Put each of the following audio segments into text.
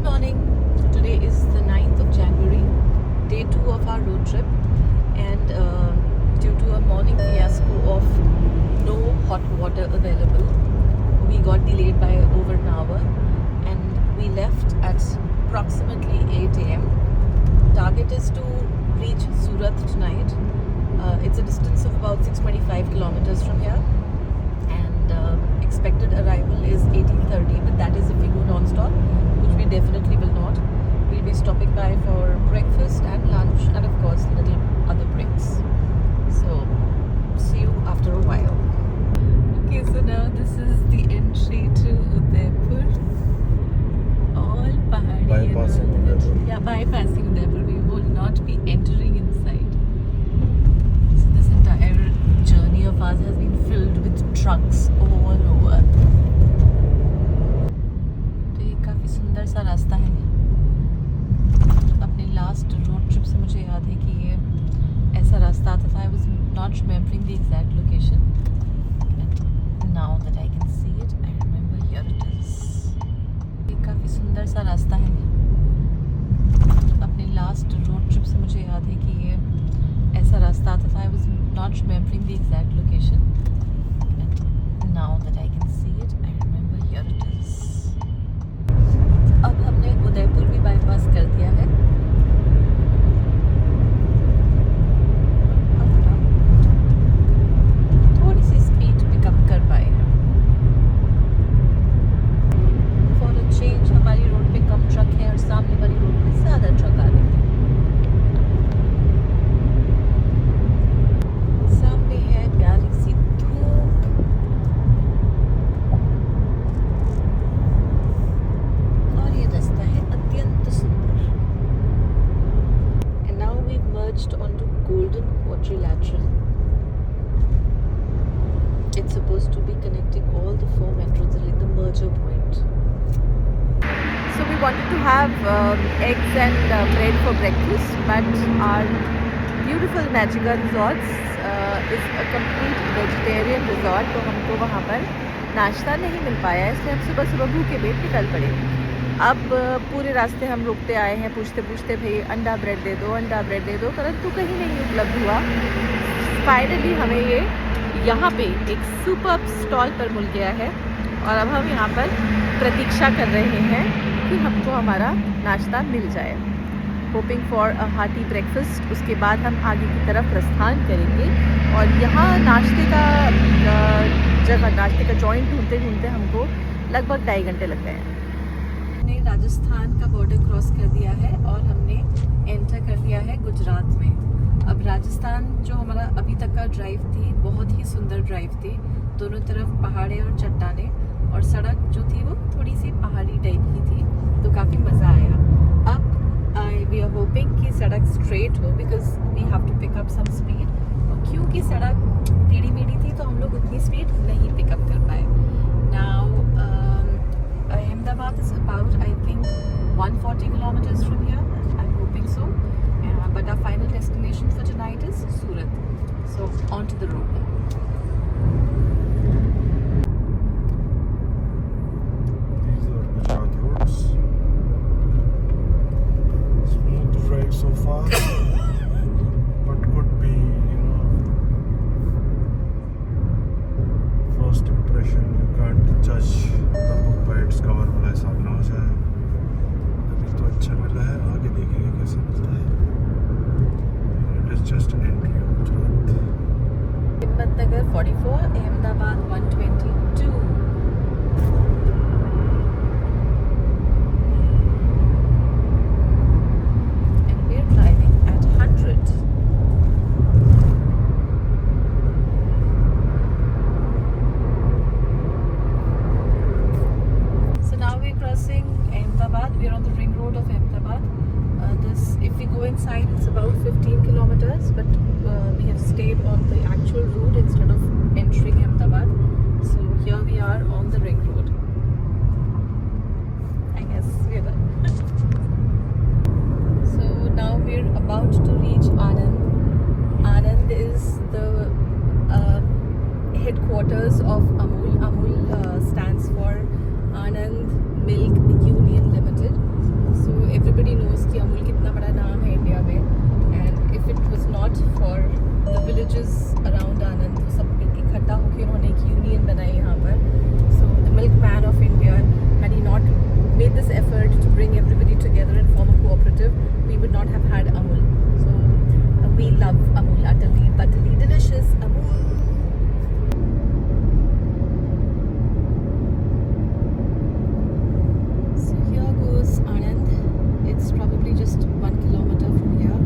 morning. Today is the 9th of January, day 2 of our road trip, and due to a morning fiasco of no hot water available, we got delayed by over an hour and we left at approximately 8 a.m. Target is to reach Surat tonight. It's a distance of about 625 kilometers from here, and expected arrival is 18:30, but that is if we go non-stop, which we definitely will not. We'll be stopping by for breakfast and lunch and of course little other breaks. So see you after a while. Okay, so now this is the entry to Udaipur. All pahadi. Bypassing Udaipur. Yeah, bypassing Udaipur. We will not be entering inside. So this entire journey of ours has been filled with trucks all over. तो ये काफ़ी सुंदर सा रास्ता है. अपने last road trip से मुझे याद है कि ये ऐसा रास्ता आता था. I was not remembering the exact location. Now that I can see it, I remember here it is. ये काफ़ी सुंदर सा रास्ता है. अपने लास्ट रोड ट्रिप से मुझे याद है कि ये ऐसा रास्ता आता था. I was not remembering the exact location. Now that I can see it, I remember here it is. अब हमने उदयपुर भी बाईपास कर दिया है. थोड़ी सी स्पीड पिकअप कर पाए हैं. फॉर अ चेंज हमारी रोड पे कम ट्रक है और सामने वाली रोड पे ज़्यादा ट्रक आ रहे हैं. सामने है प्यारी सी धूप. और ये रास्ता है अत्यंत सुंदर. And now we've merged onto Golden Quadrilateral. It's supposed to be connecting all the 4 metros, like the merger point. So we wanted to have eggs and bread for breakfast, but our beautiful Magica Resorts is a complete vegetarian resort. तो हमको वहाँ पर नाश्ता नहीं मिल पाया, इसलिए हम सुबह सुबह भूखे पेट निकल पड़े. अब पूरे रास्ते हम रुकते आए हैं पूछते पूछते, भाई अंडा ब्रेड दे दो, अंडा ब्रेड दे दो, परंतु कहीं नहीं उपलब्ध हुआ. फाइनली हमें ये यहाँ पे एक सुपर्ब स्टॉल पर मिल गया है और अब हम यहाँ पर प्रतीक्षा कर रहे हैं कि हमको हमारा नाश्ता मिल जाए. Hoping for a hearty breakfast. उसके बाद हम आगे की तरफ प्रस्थान करेंगे और यहाँ नाश्ते का जगह, नाश्ते का जॉइंट ढूंढते ढूंढते हमको लगभग 2.5 घंटे लग गए हैं. हमने राजस्थान का बॉर्डर क्रॉस कर दिया है और हमने एंटर कर लिया है गुजरात में. अब राजस्थान जो हमारा अभी तक का ड्राइव थी, बहुत ही सुंदर ड्राइव थी. दोनों तरफ पहाड़े और चट्टाने और सड़क जो थी वो थोड़ी सी पहाड़ी टाइप की थी, तो काफ़ी मज़ा आया. अब वी आर होपिंग कि सड़क स्ट्रेट हो, because we have to pick up some speed. और क्योंकि सड़क टेढ़ी मेढ़ी थी तो हम लोग उतनी स्पीड नहीं पिकअप कर पाए. Now Ahmedabad is about, I think, 140 kilometers from here. I'm hoping so. But our final destination for tonight is Surat. So on to the road. These are Gujarat roads. Smooth drive so far, but could be, first impression. You can't judge the book by its cover. वाला हिसाब ना हो जाए. अभी तो अच्छा मिला है, आगे देखेंगे कैसे मिलता है. It is just an entry of Gujarat. Himatnagar 44, Ahmedabad 122. And we're driving at 100. So now we're crossing Ahmedabad. We're on the ring road of Ahmedabad. If we go inside, it's about 15 kilometers, but we have stayed on the actual route instead of entering Ahmedabad. So here we are on the ring road. I guess we're done. So now we're about to reach Anand. Anand is the headquarters of Amul. Amul stands for Anand Milk Union Limited. not have had Amul. So we love Amul, utterly, butterly, delicious Amul. So here goes Anand. It's probably just 1 kilometer from here.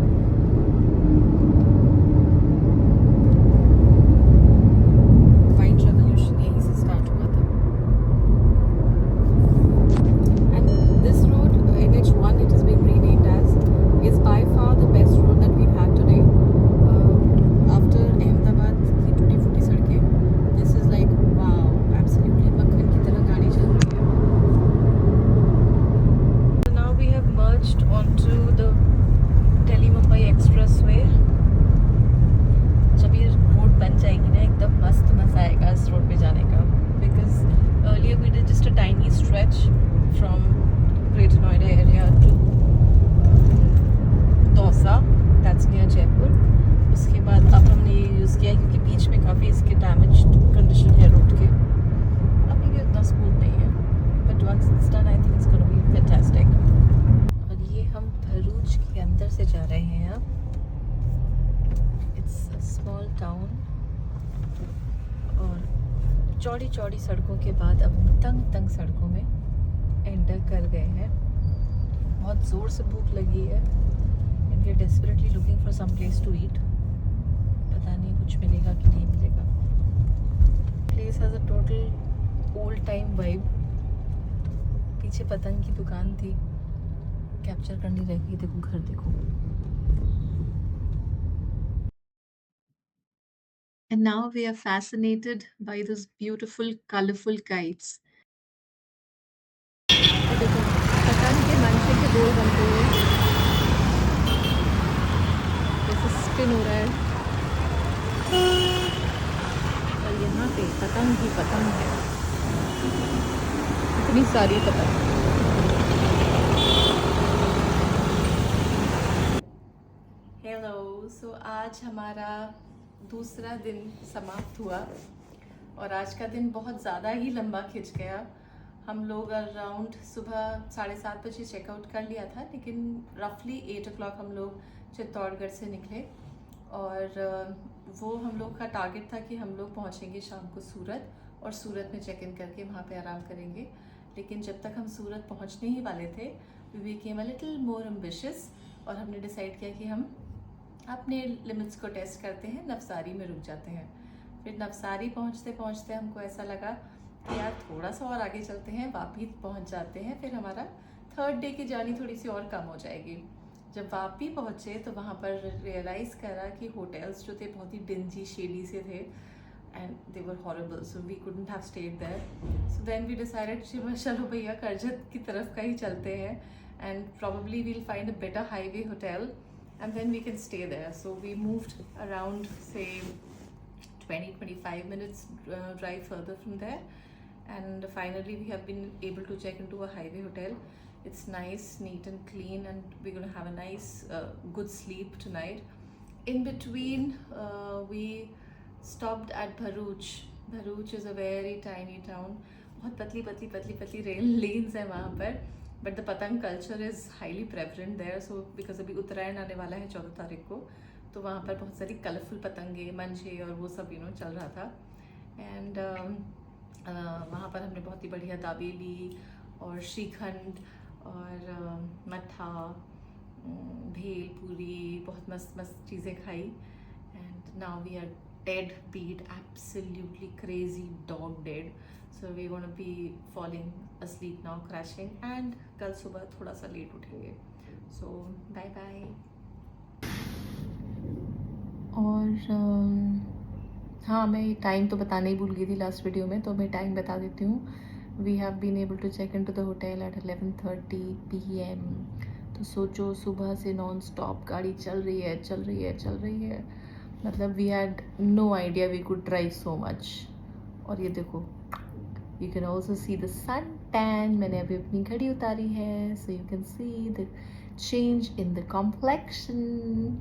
White revolution यहीं से start हुआ था. And this road, NH1, it has been renamed as, is by far the best road that we've had today. After Ahmedabad की टूटी फूटी सड़कें, this is like wow, absolutely मक्खन की तरह गाड़ी चल रही है. So now we have merged onto the Delhi Mumbai Expressway. जब ये रोड बन जाएगी ना, एकदम मस्त मजा आएगा इस रोड पे जाने का. Because earlier we did just a tiny stretch from Greater Noida area to Dausa, that's near Jaipur. उसके बाद अब हमने ये यूज़ किया क्योंकि बीच में काफ़ी इसके डैमेज्ड कंडीशन है रोड के. अभी ये उतना स्मूथ नहीं है, but once it's done I think it's gonna be fantastic. और ये हम भरूच के अंदर से जा रहे हैं अब. इट्स अ स्मॉल टाउन और चौड़ी चौड़ी सड़कों के बाद अब तंग तंग सड़कों में एंटर कर गए हैं. बहुत ज़ोर से भूख लगी है and we are desperately looking for some place to eat. पता नहीं कुछ मिलेगा कि नहीं मिलेगा. Place has a total old time vibe. पीछे पतंग की दुकान थी, कैप्चर करनी रह गई. देखो घर देखो. And now we are fascinated by those beautiful colorful kites. देखो पतंग के मंचे के गोल बनते हुए जैसे स्पिन हो रहा है. और यहाँ पे पतंग ही पतंग है, इतनी सारी पतंग. हेलो. सो आज हमारा दूसरा दिन समाप्त हुआ और आज का दिन बहुत ज़्यादा ही लंबा खिंच गया. हम लोग अराउंड सुबह 7:30 बजे चेकआउट कर लिया था, लेकिन रफली 8 o'clock हम लोग चित्तौड़गढ़ से निकले. और वो हम लोग का टारगेट था कि हम लोग पहुंचेंगे शाम को सूरत और सूरत में चेक इन करके वहाँ पे आराम करेंगे. लेकिन जब तक हम सूरत पहुँचने ही वाले थे, we became a little more ambitious और हमने डिसाइड किया कि हम अपने लिमिट्स को टेस्ट करते हैं, नवसारी में रुक जाते हैं. फिर नवसारी पहुँचते पहुँचते हमको ऐसा लगा कि यार थोड़ा सा और आगे चलते हैं, वापी पहुँच जाते हैं. फिर हमारा 3rd डे की जर्नी थोड़ी सी और कम हो जाएगी. जब वापी पहुँचे तो वहाँ पर रियलाइज़ करा कि होटल्स जो थे बहुत ही डिंजी शेडी से थे and they were horrible, so we couldn't have stayed there. So then we decided चलो भैया करजत की तरफ का ही चलते हैं and probably will find a better highway hotel and then we can stay there. So we moved around say 20-25 minutes drive further from there, and finally we have been able to check into a highway hotel. It's nice, neat and clean, and we're going to have a nice good sleep tonight. In between we stopped at Bharuch. Bharuch is a very tiny town. बहुत पतली rail lens है वहाँ पर. But the patang culture is highly prevalent there. So because अभी उत्तरायण आने वाला है 14 तारीख को, तो वहाँ पर बहुत सारी कलरफुल पतंगे, मंजे और वो सब चल रहा था. एंड वहाँ पर हमने बहुत ही बढ़िया दाबेली और श्रीखंड और मट्ठा, भेल पूरी, बहुत मस्त मस्त चीज़ें खाई. And now we are dead beat, absolutely crazy dog dead. So we're going to be falling asleep now, crashing, and कल सुबह थोड़ा सा लेट उठेंगे. So bye bye. और हाँ, मैं टाइम तो बताना ही भूल गई थी लास्ट वीडियो में, तो मैं टाइम बता देती हूँ. We have been able to check in to the hotel at 11:30 PM. तो सोचो सुबह से नॉन स्टॉप गाड़ी चल रही है. मतलब we had no idea we could drive so much. और ये देखो, you can also see the sun tan. मैंने अभी अपनी घड़ी उतारी है, so you can see the change in the complexion.